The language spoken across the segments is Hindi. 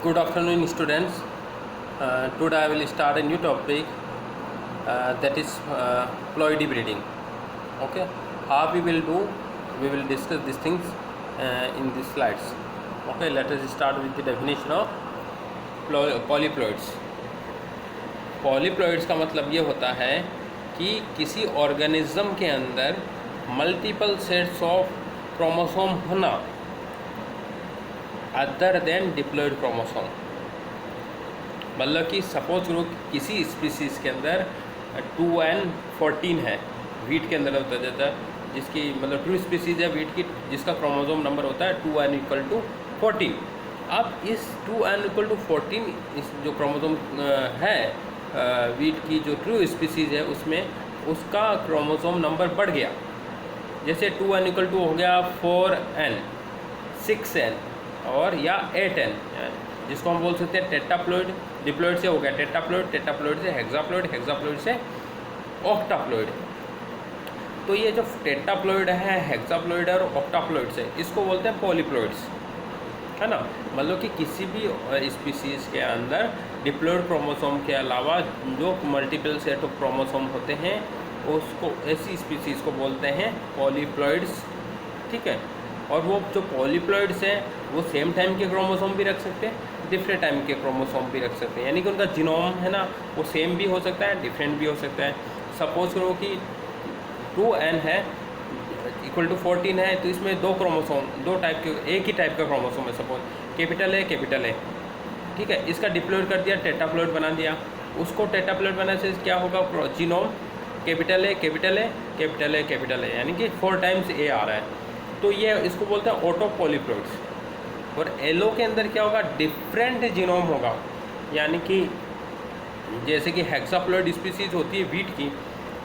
Good afternoon, students. Today I will start a new topic that is ploidy breeding. Okay, how we will do? We will discuss these things in these slides. Okay, let us start with the definition of polyploids. पॉलीप्लॉइड्स का मतलब ये होता है कि किसी ऑर्गेनिज्म के अंदर मल्टीपल सेट्स ऑफ क्रोमोसोम होना अदर देन डिप्लॉइड क्रोमोसोम। मतलब कि सपोज करो किसी स्पीसीज़ के अंदर 2n14 है, वीट के अंदर होता जाता है, जिसकी मतलब ट्रू स्पीसीज़ है वीट की, जिसका क्रोमोसोम नंबर होता है 2n = 14। अब इस 2n = 14 इस जो क्रोमोसोम है वीट की जो ट्रू स्पीसीज़ है उसमें उसका क्रोमोसोम नंबर बढ़ गया। जैसे 2n = हो गया 4n, 6n और या 8n, जिसको हम बोल सकते हैं टेट्राप्लॉइड। डिप्लॉइड से हो गया टेट्राप्लॉइड, टेट्राप्लॉइड से हेक्साप्लॉइड, हेक्साप्लॉइड से ऑक्टाप्लॉइड। तो ये जो टेट्राप्लॉइड है, हेक्साप्लॉइड और ऑक्टाप्लॉइड से, इसको बोलते हैं पॉलीप्लॉइड्स, है ना। मतलब कि किसी भी स्पीसीज़ के अंदर डिप्लॉइड क्रोमोसोम के अलावा जो मल्टीपल सेट ऑफ क्रोमोसोम होते हैं उसको, ऐसी स्पीसीज़ को बोलते हैं पॉलीप्लॉइड्स, ठीक है। और वो जो पॉलीप्लॉइड्स हैं वो सेम टाइम के क्रोमोसोम भी रख सकते हैं, डिफरेंट टाइम के क्रोमोसोम भी रख सकते हैं, यानी कि उनका जीनोम है ना वो सेम भी हो सकता है, डिफरेंट भी हो सकता है। सपोज करो कि 2n है = 14 है, तो इसमें दो क्रोमोसोम, दो टाइप के, एक ही टाइप का क्रोमोसोम है, सपोज कैपिटल ए, ठीक है। इसका डिप्लॉइड कर दिया, टेट्राप्लॉइड बना दिया। उसको टेट्राप्लॉइड बनाने से क्या होगा, जीनोम कैपिटल ए, यानी कि 4 टाइम्स ए आ रहा है, तो ये इसको बोलते हैं ऑटो पॉलीप्लॉइड्स। और एलो के अंदर क्या होगा, डिफरेंट जीनोम होगा, यानी कि जैसे कि हेक्साप्लॉइड स्पीसीज होती है वीट की,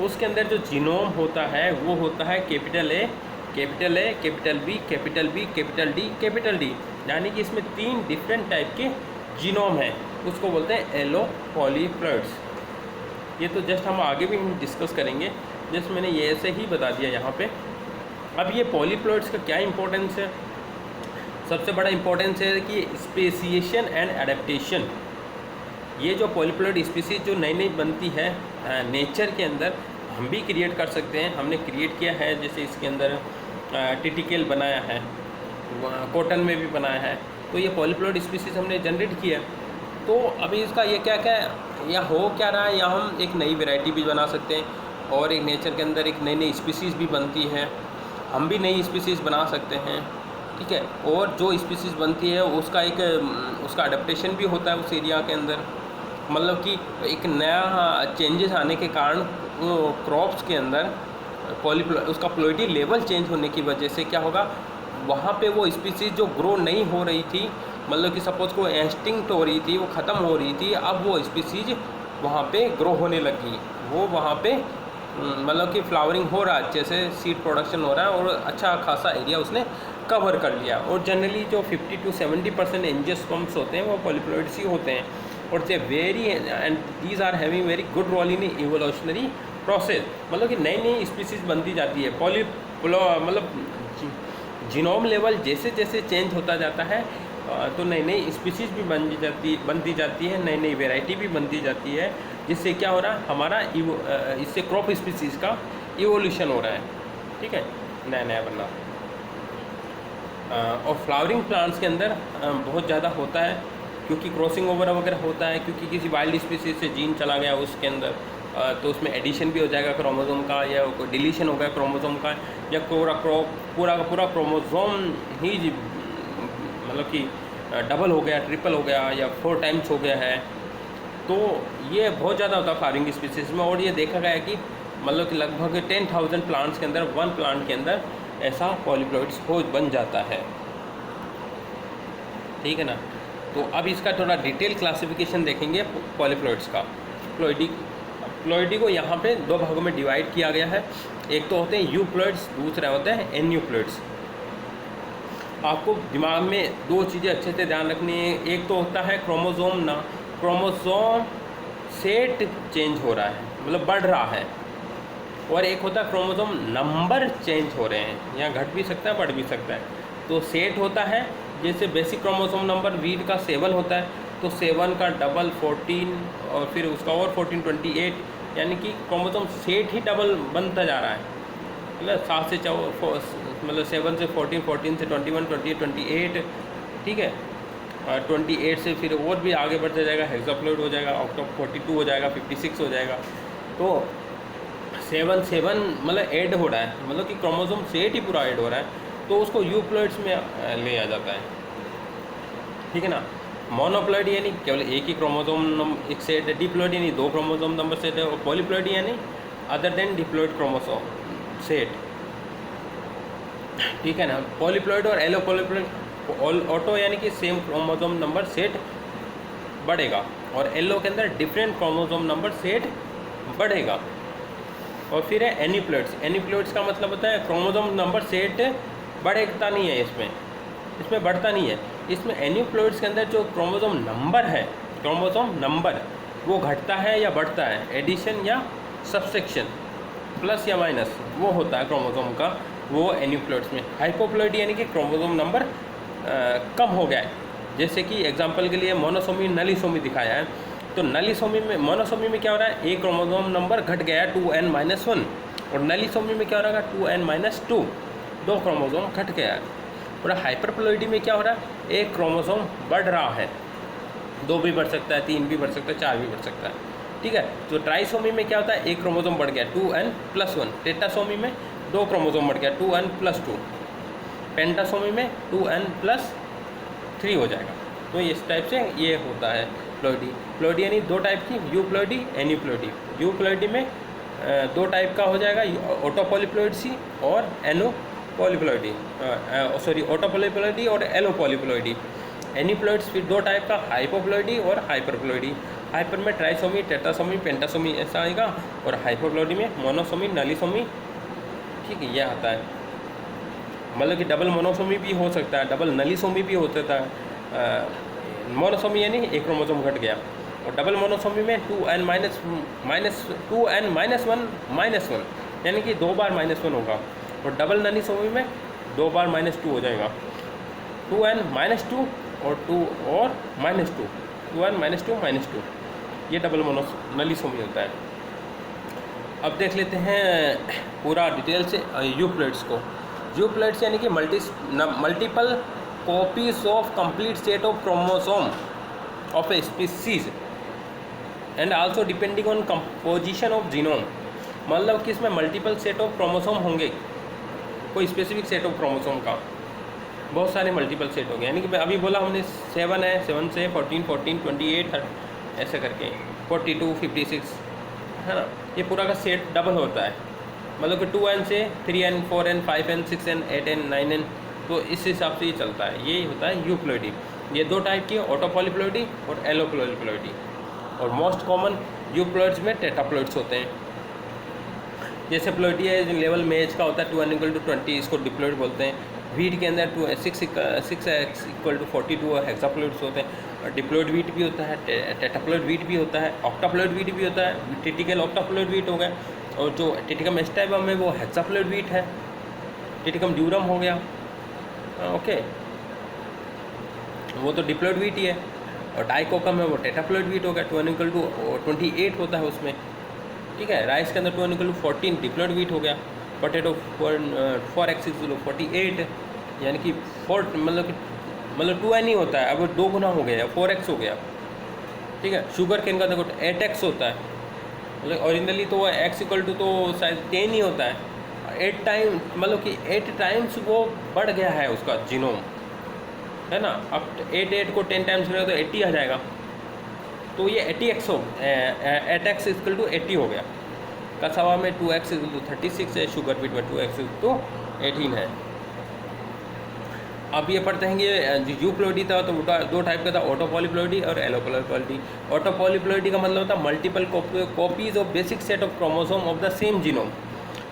उसके अंदर जो जीनोम होता है वो होता है capital A, capital B, capital D, यानी कि इसमें 3 डिफरेंट टाइप के जीनोम हैं, उसको बोलते हैं एलो पॉलीप्लॉइड्स। ये तो जस्ट हम आगे भी डिस्कस करेंगे, जस्ट मैंने ये ऐसे ही बता दिया यहाँ पे। अब ये पॉलीप्लॉइड्स का क्या इंपॉर्टेंस है? सबसे बड़ा इंपॉर्टेंस है कि स्पेसिएशन एंड एडेप्टेशन। ये जो पॉलीप्लॉइड स्पीसीज जो नई नई बनती है नेचर के अंदर, हम भी क्रिएट कर सकते हैं, हमने क्रिएट किया है। जैसे इसके अंदर टिटिकल बनाया है, कॉटन में भी बनाया है, तो ये पॉलीप्लॉइड स्पीसीज हमने जनरेट किया। तो अभी इसका ये क्या क्या या हो क्या रहा है, या हम एक नई वैरायटी भी बना सकते हैं, और एक नेचर के अंदर एक नई नई स्पीसीज़ भी बनती है, हम भी नई स्पीसीज़ बना सकते हैं, ठीक है। और जो स्पीसीज़ बनती है उसका उसका अडेप्टेशन भी होता है उस एरिया के अंदर, मतलब कि एक नया चेंजेस आने के कारण क्रॉप्स के अंदर उसका प्लॉइडी लेवल चेंज होने की वजह से क्या होगा, वहाँ पे वो स्पीसीज़ जो ग्रो नहीं हो रही थी, मतलब कि सपोज को एक्सटिंक्ट हो रही थी, वो ख़त्म हो रही थी, अब वो स्पीसीज़ वहाँ पे ग्रो होने लगी, वो वहाँ पे मतलब कि फ्लावरिंग हो रहा है, अच्छे से सीड प्रोडक्शन हो रहा है, और अच्छा खासा एरिया उसने कवर कर लिया। और जनरली जो 50 to 70% एंजियोस्पर्म्स होते हैं वो पॉलीप्लॉइड्स ही होते हैं, और they very and these are having very good role in evolutionary process. मतलब कि नई नई स्पीसीज़ बनती जाती है, मतलब जीनोम लेवल जैसे जैसे चेंज होता जाता है तो नई नई स्पीसीज़ भी बनती जाती है, नई नई वैरायटी भी बनती जाती है, जिससे क्या हो रहा है, हमारा इससे क्रॉप स्पीसीज़ का इवोल्यूशन हो रहा है, ठीक है, नया नया बनना। और फ्लावरिंग प्लांट्स के अंदर बहुत ज़्यादा होता है, क्योंकि क्रॉसिंग ओवर वगैरह होता है, क्योंकि किसी वाइल्ड स्पीसीज से जीन चला गया उसके अंदर, तो उसमें एडिशन भी हो जाएगा क्रोमोसोम का, या डिलीशन हो गया क्रोमोसोम का, या पूरा क्रोमोसोम ही मतलब कि डबल हो गया, ट्रिपल हो गया, या 4 टाइम्स हो गया है। तो ये बहुत ज़्यादा होता है फ्लावरिंग स्पीसीज में, और ये देखा गया है कि मतलब कि लगभग 10,000 प्लांट्स के अंदर 1 प्लांट के अंदर ऐसा पॉलीप्लॉइड्स बन जाता है, ठीक है ना। तो अब इसका थोड़ा डिटेल क्लासिफिकेशन देखेंगे पॉलीप्लॉइड्स का। प्लॉइडी को यहाँ पे 2 भागों में डिवाइड किया गया है। एक तो होते हैं यूप्लॉइड्स, दूसरा होते हैं एन्यूप्लॉइड्स। आपको दिमाग में 2 चीज़ें अच्छे से ध्यान रखनी है। एक तो होता है क्रोमोसोम सेट चेंज हो रहा है, मतलब बढ़ रहा है, और एक होता है क्रोमोसोम नंबर चेंज हो रहे हैं, यहाँ घट भी सकता है बढ़ भी सकता है। तो सेट होता है जैसे बेसिक क्रोमोसोम नंबर वीट का 7 होता है, तो 7 का डबल 14 और फिर उसका और 14 28, यानी कि क्रोमोसोम सेट ही डबल बनता जा रहा है। मतलब 7 से मतलब 7 से 14, 14 से 21, 28, 28, ठीक है। 28 से फिर और भी आगे बढ़ता जाएगा, हेक्साप्लॉइड हो जाएगा, ऑक्टो 42 हो जाएगा, 56 हो जाएगा। तो 7 7 मतलब ऐड हो रहा है, मतलब कि क्रोमोसोम सेट ही पूरा ऐड हो रहा है, तो उसको यूप्लॉइड्स में ले आ जाता है, ठीक है ना। मोनोप्लॉइड यानी केवल एक ही क्रोमोसोम एक सेट है, डिप्लॉइड यानी 2 क्रोमोसोम नंबर सेट है, और पॉलीप्लॉइड यानी other than diploid chromosome set, ठीक है ना। पॉलीप्लॉइड और एलो पॉलीप्लॉइड, ऑटो यानी कि सेम क्रोमोसोम नंबर सेट बढ़ेगा, और एलो के अंदर डिफरेंट क्रोमोसोम नंबर सेट बढ़ेगा। और फिर है एनीप्लॉइड्स। एनीप्लॉइड्स का मतलब होता है क्रोमोसोम नंबर सेट बढ़ता नहीं है, इसमें बढ़ता नहीं है। इसमें एनीप्लॉइड्स के अंदर जो क्रोमोसोम नंबर है, क्रोमोसोम नंबर वो घटता है या बढ़ता है, एडिशन या सब्सट्रैक्शन, प्लस या माइनस वो होता है क्रोमोसोम का, वो एनीप्लॉइड्स में। हाइपोप्लॉइड यानी कि क्रोमोसोम नंबर कम हो गया है, जैसे कि एग्जांपल के लिए मोनोसोमी नलीसोमी दिखाया है। तो नलीसोमी में, मोनोसोमी में क्या हो रहा है, एक क्रोमोसोम नंबर घट गया है 2n-1, और नलीसोमी में क्या हो रहा है 2n-2, 2 क्रोमोसोम घट गया है। और हाइपरप्लॉइडी में क्या हो रहा है, एक क्रोमोसोम बढ़ रहा है, 2 भी बढ़ सकता है, 3 भी बढ़ सकता है, 4 भी बढ़ सकता है, ठीक है। तो ट्राइसोमी में क्या होता है, एक क्रोमोसोम बढ़ गया 2n+1। टेट्रासोमी में 2 क्रोमोसोम बढ़ गया 2n+2। पेंटासोमी में 2n+3 हो जाएगा। तो इस टाइप से ये होता है प्लॉइडी। प्लॉइडी यानी 2 टाइप की, यूप्लॉइडी, एनीप्लॉइडी। यूप्लॉइडी में 2 टाइप का हो जाएगा, ऑटोपॉलीप्लॉइडी और एनोपॉलीप्लॉइडी, सॉरी ऑटोपॉलीप्लॉइडी और एलोपॉलीप्लॉइडी। एनीप्लॉइड्स फिर 2 टाइप का, हाइपोप्लॉइडी और हाइपरप्लॉइडी। हाइपर में ट्राइसोमी, टेट्रासोमी, पेंटासोमी ऐसा आएगा, और हाइपोप्लॉइडी में मोनोसोमी, नलीसोमी, ठीक है, यह आता है। मतलब कि डबल मोनोसोमी भी हो सकता है, डबल नलीसोमी भी हो सकता है। मोनोसोमी यानी एक क्रोमोसोम घट गया, और डबल मोनोसोमी में 2n-1 यानी कि 2 बार -1 होगा, और डबल नलीसोमी में 2 बार -2 हो जाएगा, 2n-2 और 2 और -2, 2n-2 ये डबल नलीसोमी होता है। अब देख लेते हैं पूरा डिटेल से यूप्लॉइड्स को। यूप्लॉइड्स यानी कि multiple copies of complete set of chromosome of a species and also depending on composition of genome. मतलब कि इसमें मल्टीपल सेट ऑफ क्रोमोसोम होंगे, कोई स्पेसिफिक सेट ऑफ क्रोमोसोम का बहुत सारे मल्टीपल सेट होंगे। यानी कि अभी बोला हमने 7 है, 7 से 14, 14, 28 ऐसे करके 42, 56 है ना, ये पूरा का सेट डबल होता है। मतलब कि 2n से 3n, 4n, 5n, 6n, 8n, 9n, तो इस हिसाब से ये चलता है। ये होता है यूप्लॉइडी। ये 2 टाइप की, ऑटोपॉलीप्लॉइडी और एलोपॉलीप्लॉइडी। और मोस्ट कॉमन यूप्लॉइड्स में टेट्राप्लॉइड्स होते हैं। जैसे प्लॉइडी है लेवल में एज का होता है 2n=20, इसको डिप्लॉइड बोलते हैं। वीट के अंदर 6x=42 हेक्साप्लॉइड्स होते हैं। और डिप्लॉइड वीट भी होता है, टेट्राप्लॉइड वीट भी होता है, ऑक्टाप्लॉइड वीट भी होता है। टिटिकल ऑक्टाप्लॉइड वीट हो गया, और जो टिटिकम एस्टाइबम है वो हेक्साप्लॉइड वीट है। टिटिकम ड्यूरम हो गया, ओके, वो तो डिप्लॉइड वीट ही है। और डाइकोकम है वो टेट्राप्लॉइड वीट हो गया, 2n=28 होता है उसमें, ठीक है। राइस के अंदर 2n=14 डिप्लॉइड वीट हो गया। पोटैटो 4x=48 यानी कि 4 मतलब 2n ही होता है, अब 2 गुना हो गया, 4x हो गया, ठीक है। शुगर केन का देखो 8x होता है, मतलब ओरिजिनली तो x = तो शायद 10 ही होता है। 8 टाइम मतलब कि 8 टाइम्स वो बढ़ गया है उसका जीनोम, है ना। अब 8 को 10 टाइम्स करेगा तो 80 आ जाएगा, तो ये 80x 8x=80 हो गया। कसावा में 2x=36 है, शुगर बीट में 2x=18 है। अब ये पढ़ते हैं कि यूप्लॉइडी था तो 2 टाइप का था, ऑटोपॉलीप्लॉइडी और एलोपॉलीप्लॉइडी। ऑटोपॉलीप्लॉइडी का मतलब होता है multiple copies of basic set of chromosome of the same genome.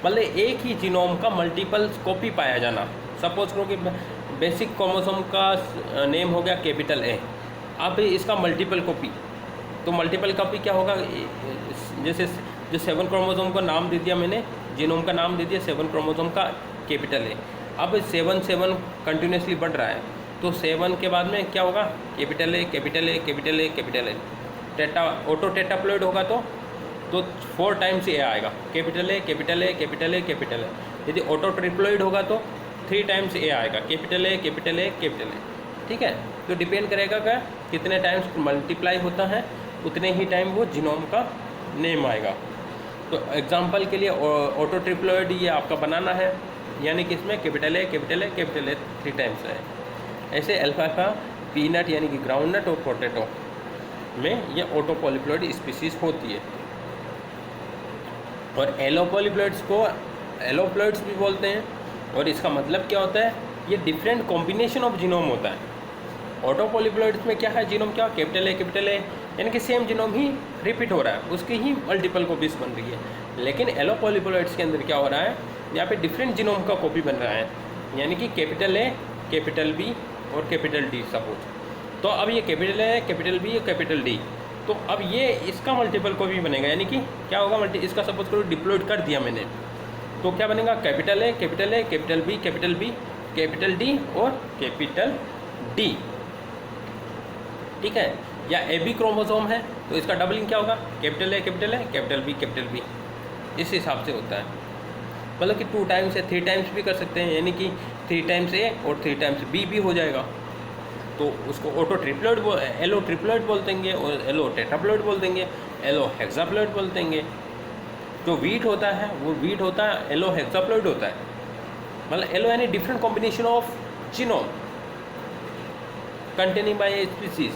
मतलब एक ही जीनोम का मल्टीपल कॉपी पाया जाना। सपोज करो कि बेसिक क्रोमोसोम का नेम हो गया कैपिटल A, अब इसका मल्टीपल कॉपी, तो मल्टीपल कॉपी क्या होगा, जैसे जो 7 क्रोमोसोम का नाम दे दिया मैंने, जीनोम का नाम दे दिया 7 क्रोमोसोम का कैपिटल A। अब 7 कंटिन्यूसली बढ़ रहा है, तो 7 के बाद में क्या होगा, capital A capital A capital A capital A. टेटा ऑटो टेट्राप्लॉइड होगा तो 4 टाइम्स ए आएगा, capital A capital A capital A capital A. यदि ऑटो ट्रिप्लॉइड होगा तो 3 टाइम्स ए आएगा, capital A capital A capital A. ठीक है, तो डिपेंड करेगा कि कितने टाइम्स मल्टीप्लाई होता है उतने ही टाइम वो जीनोम का नेम आएगा। तो एग्जांपल के लिए ऑटो ट्रिप्लॉइड ये आपका बनाना है, यानी कि इसमें capital A capital A capital A 3 times है। ऐसे अल्फाफा, पीनट यानी कि ग्राउंडनट और पोटैटो में ये ऑटो पॉलीप्लॉइड स्पीसीज होती है। और एलोपॉलीप्लॉइड्स को एलोप्लॉइड्स भी बोलते हैं। और इसका मतलब क्या होता है, ये डिफरेंट कॉम्बिनेशन ऑफ जीनोम होता है। ऑटो पॉलीप्लॉइड्स में क्या है, जीनोम क्या, कैपिटल ए यानी कि सेम जीनोम ही रिपीट हो रहा है, उसकी ही मल्टीपल कॉपीज बन रही है। लेकिन एलोपॉलीप्लॉइड्स के अंदर क्या हो रहा है, यहाँ पे डिफरेंट जीनोम का कॉपी बन रहा है, यानी कि कैपिटल ए कैपिटल बी और कैपिटल डी सपोज। तो अब ये capital A capital B capital D, तो अब ये इसका मल्टीपल कॉपी बनेगा, यानी कि क्या होगा, इसका सपोज करो डिप्लॉइड कर दिया मैंने, तो क्या बनेगा, capital A capital B capital D और कैपिटल डी। ठीक है, या ए बी क्रोमोसोम है तो इसका डबलिंग क्या होगा, कैपिटल ए कैपिटल बी। इस हिसाब से होता है, मतलब कि 2 टाइम्स या 3 टाइम्स भी कर सकते हैं, यानी कि 3 टाइम्स ए और 3 टाइम्स बी भी हो जाएगा। तो उसको ऑटो ट्रिप्लॉइड एलो ट्रिप्लॉइड बोल देंगे और एलो टेट्राप्लॉइड बोल देंगे, एलो हेक्साप्लॉइड बोल देंगे। जो वीट होता है वो वीट होता है एलो हेक्साप्लॉइड होता है, मतलब एलो यानी different combination of genome containing by a species,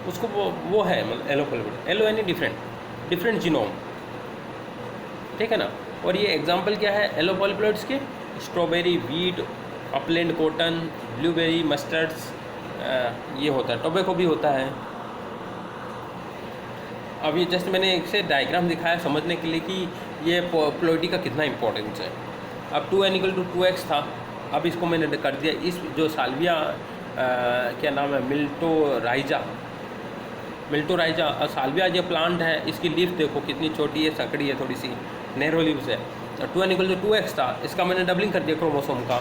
उसको वो है मतलब एलोपॉलीप्लॉइड। एलो यानी डिफरेंट जीनोम, ठीक है ना। और ये एग्जांपल क्या है एलोपॉलीप्लॉइड्स के, strawberry, wheat, upland cotton, blueberry, mustards, ये होता है। टोबैको भी होता है। अब ये जस्ट मैंने एक से डायग्राम दिखाया समझने के लिए कि ये प्लॉइडी का कितना इंपॉर्टेंस है। अब 2n = 2x था, अब इसको मैंने कर दिया इस जो साल्विया क्या नाम है, मिल्टोराइजा साल्विया जो प्लांट है, इसकी लीफ देखो कितनी छोटी है, सकड़ी है, थोड़ी सी नैरो लीव्स है। 2n = 2x था, इसका मैंने डबलिंग कर दिया क्रोमोसोम का,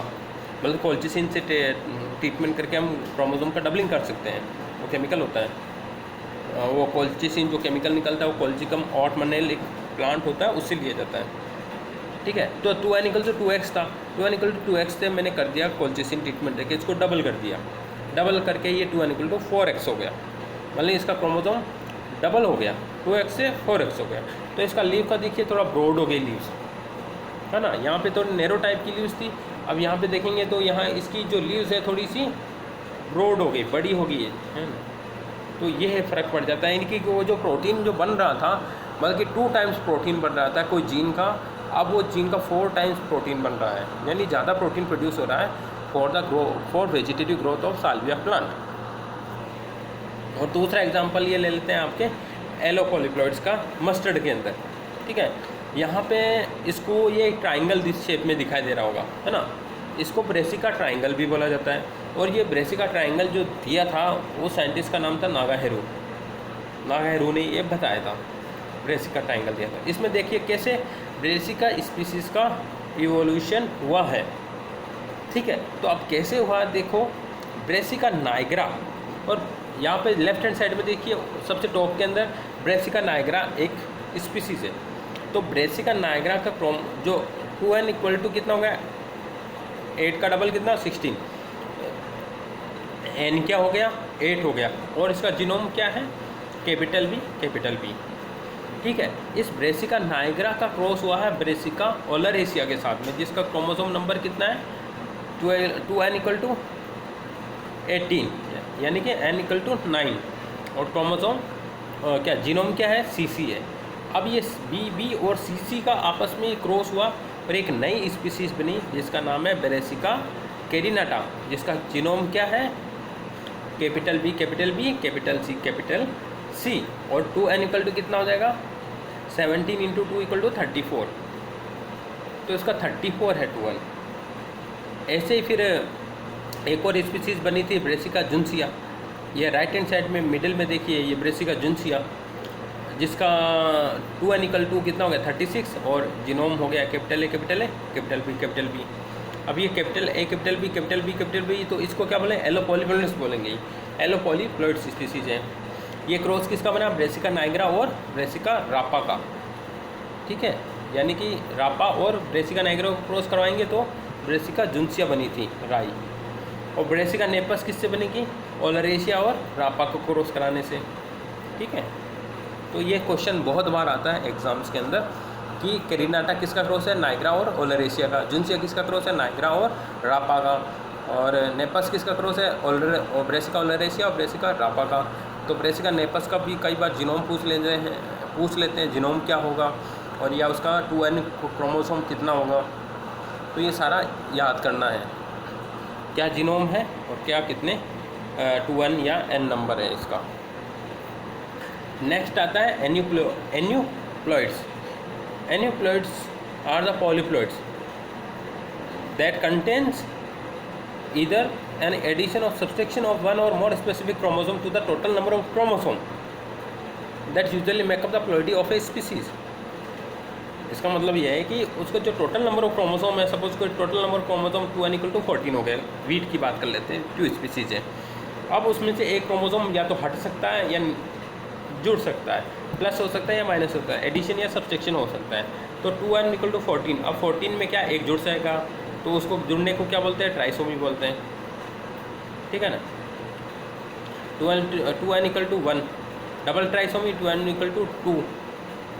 मतलब कोल्चिसिन से ट्रीटमेंट करके हम क्रोमोसोम का डबलिंग कर सकते हैं। वो केमिकल होता है, वो कोल्चिसिन जो केमिकल निकलता है वो कोल्चिकम ऑटमनेल एक प्लांट होता है, उससे लिया जाता है। ठीक है, तो 2n = 2x था, 2n = 2x से मैंने कर दिया कोल्चिसिन ट्रीटमेंट देके इसको डबल कर दिया, डबल करके ये 2n = 4x हो गया, मतलब इसका क्रोमोसोम डबल हो गया, 2x से 4x हो गया। तो इसका लीव का देखिए थोड़ा ब्रॉड हो गई लीव्स, है ना। यहाँ पे तो नैरो टाइप की लीव्स थी, अब यहाँ पे देखेंगे तो यहाँ इसकी जो लीव्स है थोड़ी सी ब्रॉड हो गई, बड़ी हो गई है ना। तो ये है फ़र्क पड़ जाता है इनकी, वो जो प्रोटीन जो बन रहा था, मतलब कि 2 टाइम्स प्रोटीन बन रहा था कोई जीन का, अब वो जीन का 4 टाइम्स प्रोटीन बन रहा है, यानी ज़्यादा प्रोटीन प्रोड्यूस हो रहा है for vegetative growth of Salvia plant. और दूसरा एग्जांपल ये ले लेते हैं आपके एलोपॉलीप्लॉइड्स का मस्टर्ड के अंदर। ठीक है, यहाँ पे इसको ये ट्राइंगल दिस शेप में दिखाई दे रहा होगा, है ना। इसको ब्रेसिका ट्राइंगल भी बोला जाता है। और ये ब्रेसिका ट्राइंगल जो दिया था वो साइंटिस्ट का नाम था नागाहेरू ने ये बताया था, ब्रेसिका ट्राइंगल दिया था। इसमें देखिए कैसे ब्रेसिका स्पीसीज़ का इवोल्यूशन हुआ है। ठीक है, तो अब कैसे हुआ देखो, ब्रेसिका नाइग्रा, और यहाँ पे लेफ्ट हैंड साइड में देखिए सबसे टॉप के अंदर ब्रेसिका नाइग्रा एक स्पीसीज़ है। तो ब्रेसिका नाइग्रा का जो 2n = कितना हो गया, 8 का डबल कितना, 16, n क्या हो गया, 8 हो गया। और इसका जीनोम क्या है, कैपिटल बी। ठीक है, इस ब्रेसिका नाइग्रा का क्रॉस हुआ है ब्रेसिका ओलरेसिया के साथ में, जिसका क्रोमोसोम नंबर कितना है, 2n = 18, यानी कि n = 9, और क्रोमोसोम क्या जीनोम क्या है, cc है। अब ये बी और cc का आपस में क्रॉस हुआ और एक नई स्पीसीज बनी जिसका नाम है ब्रेसिका कैरिनाटा, जिसका जीनोम क्या है, कैपिटल बी कैपिटल सी। और 2n = कितना हो जाएगा, 17 × 2 = 34, तो इसका 34 है 2n। ऐसे ही फिर एक और स्पीसीज बनी थी ब्रेसिका जुन्सिया, ये राइट हैंड साइड में मिडिल में देखिए ये ब्रेसिका जुन्सिया, जिसका 2n = कितना हो गया, 36, और जीनोम हो गया कैपिटल ए कैपिटल बी। अब ये capital A, capital B, capital B, capital B, तो इसको क्या बोलेंगे? एलोपॉलीप्लॉइड्स बोलेंगे। एलोपॉलीप्लॉइड्स स्पीसीज है। ये क्रॉस किसका बना? ब्रेसिका नाइग्रा और ब्रेसिका रापा का, ठीक है। यानी कि रापा और ब्रेसिका नाइग्रा को क्रॉस करवाएंगे तो ब्रेसिका जुन्सिया बनी थी राई, और ब्रेसिका नेपस किससे बनेगी? ओलरेशिया और रापा को क्रॉस कराने से, ठीक है। तो ये क्वेश्चन बहुत बार आता है एग्जाम्स के अंदर कि कैरिनाटा किसका क्रॉस है? नाइग्रा और ओलरेशिया का। जुन्सिया किसका क्रॉस है? नाइग्रा और रापा का। और नेपस किसका क्रॉस है? ब्रेसिका ओलरेशिया और ब्रेसिका रापा का। तो ब्रेसिका नेपस का भी कई बार जीनोम पूछ लेते हैं जीनोम क्या होगा, और या उसका 2n क्रोमोसोम कितना होगा। तो ये सारा याद करना है, क्या जीनोम है और क्या कितने 2n या n नंबर है इसका। नेक्स्ट आता है aneuploids. Aneuploids are the polyploids that contains either an addition or subtraction of one or more specific chromosome to the total number of chromosome that usually make up the ploidy of a species। इसका मतलब यह है कि उसका जो टोटल नंबर ऑफ क्रोमोसोम है, सपोज कोई total number of chromosome 2n = 14 हो गया, वीट की बात कर लेते हैं, 2 स्पीसीज है। अब उसमें से एक क्रोमोसोम या तो हट सकता है या जुड़ सकता है, प्लस हो सकता है या माइनस होता है, एडिशन या सब्सट्रैक्शन हो सकता है। तो 2n = 14। अब 14 में क्या एक जुड़ जाएगा, तो उसको जुड़ने को क्या बोलते हैं? ट्राइसोमी बोलते हैं, ठीक है ना। 2n = 1, डबल ट्राइसोमी 2n = 2,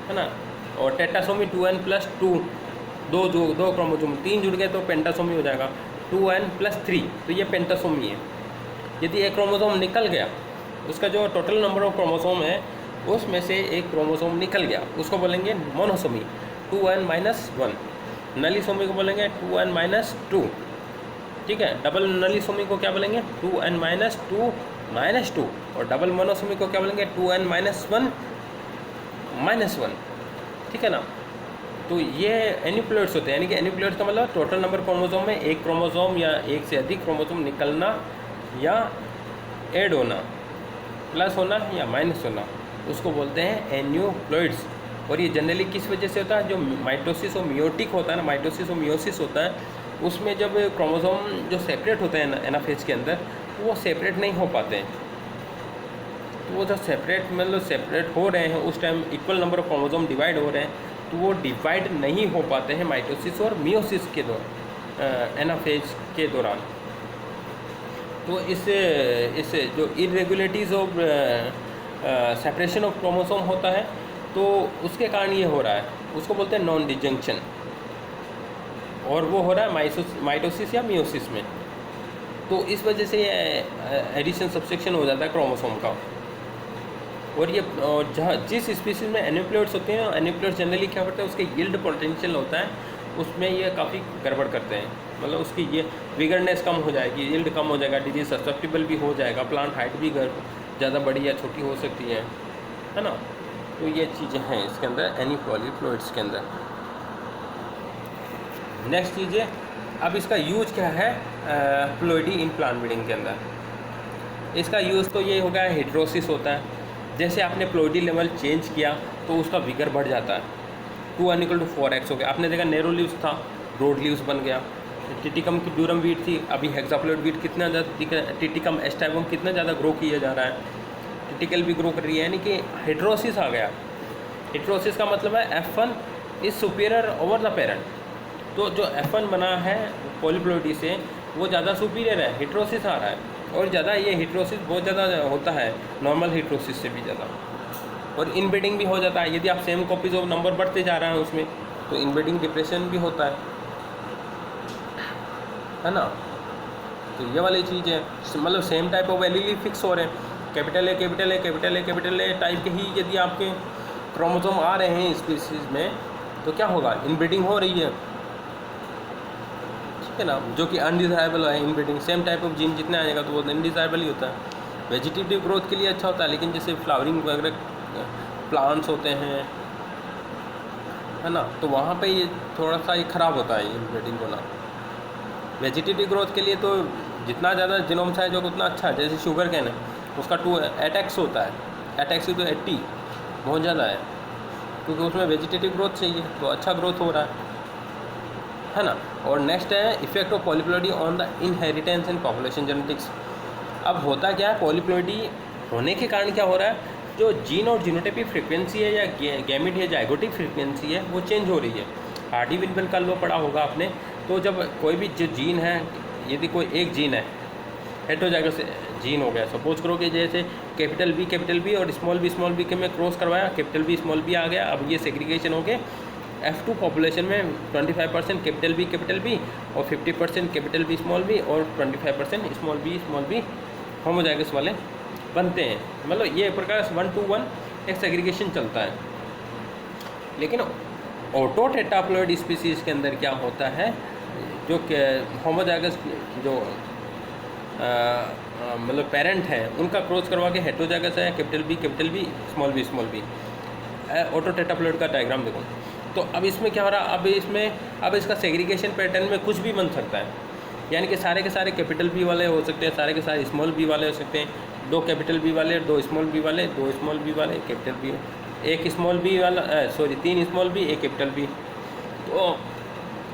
है ना। और टेट्रासोमी 2n + 2, दो क्रोमोसोम 3 जुड़ गए तो पेंटासोमी हो जाएगा, 2n + 3, तो ये पेंटासोमी है। यदि एक क्रोमोसोम निकल गया, उसका जो टोटल नंबर ऑफ क्रोमोसोम है उसमें से एक क्रोमोसोम निकल गया, उसको बोलेंगे मोनोसोमी, 2n - 1। नलीसोमी को बोलेंगे 2n - 2, ठीक है। डबल नलीसोमी को क्या बोलेंगे? 2n - 2 - 2। और डबल मोनोसोमी को क्या बोलेंगे? 2n - 1 - 1, ठीक है ना। तो ये एन्यूप्लॉइड्स होते हैं, यानी कि एन्यूप्लॉइड्स का मतलब टोटल नंबर क्रोमोसोम में एक क्रोमोसोम या एक से अधिक क्रोमोसोम निकलना या ऐड होना, प्लस होना या माइनस होना, उसको बोलते हैं एन्यूप्लॉइड्स। और ये जनरली किस वजह से होता है? जो माइटोसिस और मियोटिक होता है ना, माइटोसिस और मियोसिस होता है, उसमें जब क्रोमोसोम जो सेपरेट होते हैं एनाफेज के अंदर, वो सेपरेट नहीं हो पाते हैं। तो वो जब सेपरेट हो रहे हैं उस time equal number of chromosome divide हो रहे हैं, तो वो डिवाइड नहीं हो पाते हैं माइटोसिस और मियोसिस के दौरान, एनाफेज के दौरान। तो इस जो irregularities of separation of chromosome होता है, तो उसके कारण ये हो रहा है, उसको बोलते हैं नॉन डिजंक्शन, और वो हो रहा है माइटोसिस या मियोसिस में। तो इस वजह से ये एडिशन सब्सट्रैक्शन हो जाता है क्रोमोसोम का। और ये जहाँ जिस स्पीसीज में एन्यूप्लॉइड्स होते हैं, एन्यूप्लॉइड्स जनरली क्या करते हैं, उसके यील्ड पोटेंशियल होता है, उसमें ये काफ़ी गड़बड़ करते हैं, मतलब उसकी ये विगरनेस कम हो जाएगी, यील्ड कम हो जाएगा, डिजीज सस्टेप्टिबल भी हो जाएगा, प्लांट हाइट भी ज़्यादा बड़ी या छोटी हो सकती है ना। तो ये चीज़ें हैं इसके अंदर एन्यूप्लॉइड्स के अंदर। नेक्स्ट चीज़ें, अब इसका यूज क्या है प्लॉइडी इन प्लांट ब्रीडिंग के अंदर। इसका यूज़ तो ये हो गया, हेटेरोसिस होता है। जैसे आपने प्लॉइडी लेवल चेंज किया तो उसका विगर बढ़ जाता है, 2n = 4x हो गया। आपने देखा नेरो लीव्स था, ब्रॉड लीव्स बन गया। टिटिकम की ड्यूरम वीट थी, अभी हेक्साप्लॉइड वीट कितना ज़्यादा, टिटिकम एस्टाइवम कितना ज़्यादा ग्रो किया जा रहा है, टिटिकल भी ग्रो कर रही है, यानी कि हेटेरोसिस आ गया। हेटेरोसिस का मतलब है F1 is superior over the parent. तो जो F1 बना है पॉलीप्लॉइडी से, वो ज़्यादा सुपीरियर है, हेटेरोसिस आ रहा है। और ज़्यादा ये हेटेरोसिस बहुत ज़्यादा होता है नॉर्मल हेटेरोसिस से भी ज़्यादा। और इनब्रीडिंग भी हो जाता है, यदि आप सेम कॉपीज ऑफ नंबर बढ़ते जा रहे हैं उसमें, तो इनब्रीडिंग डिप्रेशन भी होता है ना। तो ये वाली चीज़ है, मतलब सेम टाइप ऑफ एलीली फिक्स हो रहे हैं, कैपिटल ए टाइप के ही यदि आपके क्रोमोसोम आ रहे हैं स्पीसीज में, तो क्या होगा? इनब्रीडिंग हो रही है, ठीक है ना, जो कि अनडिज़ायरेबल है। Inbreeding same type of gene जितने आएगा तो वो अनडिज़ायरेबल ही होता है। वेजिटेटिव ग्रोथ के लिए अच्छा होता है, लेकिन जैसे फ्लावरिंग वगैरह प्लांट्स होते हैं, है ना, तो वहाँ पे ये थोड़ा सा ये ख़राब होता है इनब्रीडिंग होना। वेजिटेटिव ग्रोथ के लिए तो जितना ज़्यादा जीनोम साइज होगा उतना अच्छा है। जैसे शुगर कैन है, उसका 8x होता है, 8x तो 80 बहुत ज़्यादा है, क्योंकि उसमें वेजिटेटिव ग्रोथ चाहिए, तो अच्छा ग्रोथ हो रहा है ना। और नेक्स्ट है effect of polyploidy on the inheritance in population genetics. अब होता क्या है, पॉलीप्लॉइडी होने के कारण क्या हो रहा है, जो जीन और जीनोटाइपिक फ्रीक्वेंसी है या गैमेट या जाइगोटिक फ्रीक्वेंसी है वो चेंज हो रही है। हार्डी विनबेल का लॉ पढ़ा होगा आपने। तो जब कोई भी जो जीन है, यदि कोई एक जीन है, हेटेरोजाइगस जीन हो गया, सपोज करो कि जैसे कैपिटल बी और स्मॉल बी के में क्रॉस करवाया, कैपिटल बी स्मॉल बी आ गया, अब ये सेग्रीगेशन हो गए। F2 पॉपुलेशन में 25% कैपिटल बी और 50% कैपिटल बी और 25% स्मॉल बी होमोजाइगस वाले बनते हैं। मतलब ये प्रकार 1 to 1 एक सेग्रीगेशन चलता है। लेकिन ऑटो टेट्राप्लॉइड स्पीसीज़ के अंदर क्या होता है, जो होमोजाइगस जो मतलब पेरेंट है उनका क्रॉस करवा के हेटेरोजाइगस है capital B small B auto tetraploid का डायग्राम देखो। तो अब इसमें क्या हो रहा है, अब इसका सेग्रीगेशन पैटर्न में कुछ भी बन सकता है। यानी कि सारे के सारे कैपिटल बी वाले हो सकते हैं, सारे के सारे स्मॉल बी वाले हो सकते हैं, 2 कैपिटल बी वाले, 2 स्मॉल बी वाले, 2 स्मॉल बी वाले, कैपिटल बी, 1 स्मॉल बी वाला 3 स्मॉल बी, 1 कैपिटल बी। तो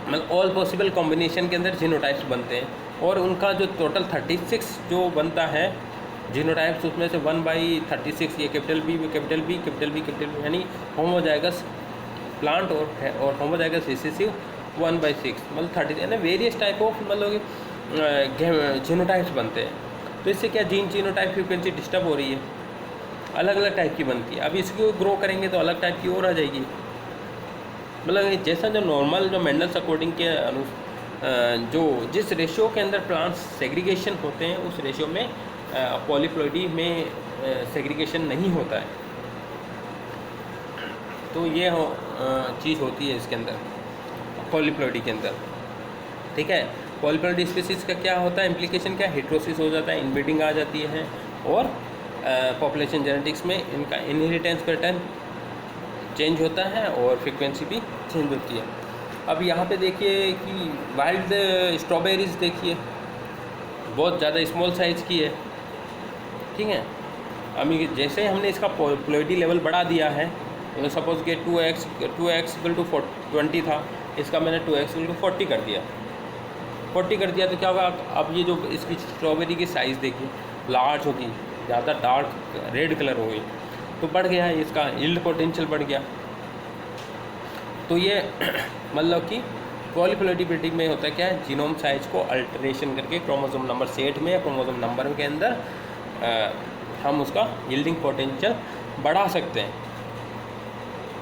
मतलब ऑल पॉसिबल कॉम्बिनेशन के अंदर जीनोटाइप्स बनते हैं। और उनका जो टोटल 36 जो बनता है जीनोटाइप्स, उसमें से 1/36 ये कैपिटल बी यानी होमोजाइगस प्लांट और होमोजाइगस रिसेसिव 1/6 मतलब 30 यानी वेरियस टाइप ऑफ मतलब जीनोटाइप्स बनते हैं। तो इससे क्या जीनोटाइप फ्रीक्वेंसी डिस्टर्ब हो रही है, अलग अलग टाइप की बनती है। अब इसको ग्रो करेंगे तो अलग टाइप की और आ जाएगी। मतलब जैसा जो नॉर्मल जो मेंडल्स अकॉर्डिंग के जो जिस रेशियो के अंदर प्लांट्स सेग्रीगेशन होते हैं उस रेशियो में पॉलीप्लॉइडी में सेग्रीगेशन नहीं होता है। तो ये चीज़ होती है इसके अंदर पॉलीप्लॉइडी के अंदर, ठीक है। पॉलीप्लॉइडी स्पीसीज़ का क्या होता है, इम्प्लीकेशन क्या, हेटेरोसिस हो जाता है, इनब्रीडिंग आ जाती है और पॉपुलेशन जेनेटिक्स में इनका इनहेरिटेंस पैटर्न चेंज होता है और फ्रीक्वेंसी भी चेंज होती है। अब यहाँ पे देखिए कि वाइल्ड स्ट्रॉबेरीज देखिए बहुत ज़्यादा स्मॉल साइज़ की है, ठीक है। अभी जैसे हमने इसका पॉलीप्लॉइडी लेवल बढ़ा दिया है, सपोज के 2x = 20 था, इसका मैंने 2x = 40 कर दिया। तो क्या होगा, अब ये जो इसकी स्ट्रॉबेरी की साइज़ देखिए लार्ज होगी, ज़्यादा डार्क रेड कलर हो गई, तो बढ़ गया है इसका यील्ड पोटेंशियल बढ़ गया। तो ये मतलब कि पॉलीप्लॉइडी ब्रीडिंग में होता है क्या है, जीनोम साइज को अल्टरेशन करके क्रोमोसोम नंबर सेट में या क्रोमोसोम नंबर के अंदर हम उसका यील्डिंग पोटेंशियल बढ़ा सकते हैं,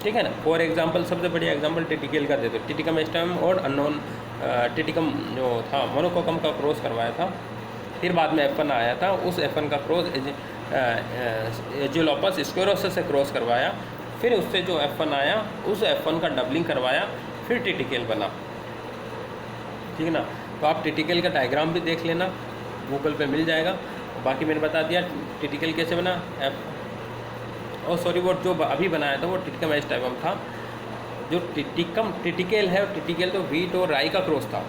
ठीक है ना। फॉर एग्जांपल सबसे बढ़िया एग्जांपल टिटिकल का देते, टिटिकम एस्टम और अननोन टिटिकम जो था मोनोकोकम का क्रॉस करवाया था, फिर बाद में F1 आया था, उस F1 का क्रॉस एजियोलोपस स्क्लेरोसिस से क्रॉस करवाया, फिर उससे जो F1 आया उस F1 का डबलिंग करवाया, फिर टिटिकल बना, ठीक है ना। तो आप टिटिकल का डायग्राम भी देख लेना, गूगल पे मिल जाएगा। बाकी मैंने बता दिया टिटिकल कैसे बना, वो जो अभी बनाया था वो टिटिकम एस्टाइवम था। जो टिटिकल है, टिटिकल तो वीट और राई का क्रॉस था,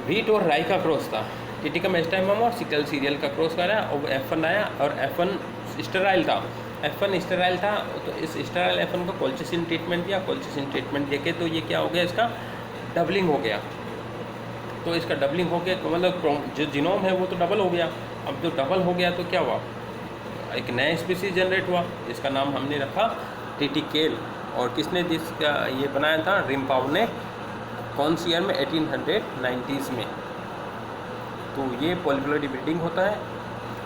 वीट और राई का क्रॉस था। टिटिकम एस्टाइवम और सिकल सीरियल का क्रॉस कराया और F1 आया, और F1 स्टेराइल था। तो इस स्टेराइल F1 को कोल्चिसिन ट्रीटमेंट देके तो ये क्या हो गया, इसका डबलिंग हो गया। तो इसका डबलिंग हो गया मतलब जो जीनोम है वो तो डबल हो गया। अब जो डबल हो गया तो क्या हुआ, एक नया स्पीसीज जनरेट हुआ, इसका नाम हमने रखा टिटिकेल। और किसने जिसका ये बनाया था, रिम्पाउ ने, कौन सी ईयर में, 1890s में। तो ये पॉलीप्लॉइडी ब्रीडिंग होता है।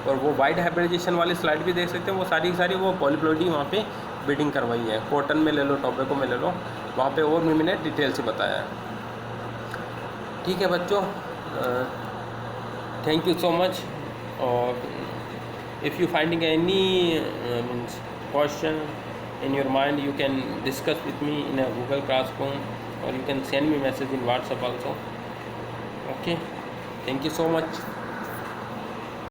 और वो वाइड हाइब्रिडाइजेशन वाली स्लाइड भी देख सकते हैं, वो सारी वो पॉलीप्लॉइडी वहाँ पे ब्रीडिंग करवाई है। कॉटन में ले लो, टोबैको में ले लो, वहाँ पे और भी मैंने डिटेल से बताया है, ठीक है बच्चों। Thank you so much. और if you finding any means question in your mind, you can discuss with me in a Google Classroom, or you can send me message in WhatsApp also. Okay, thank you so much.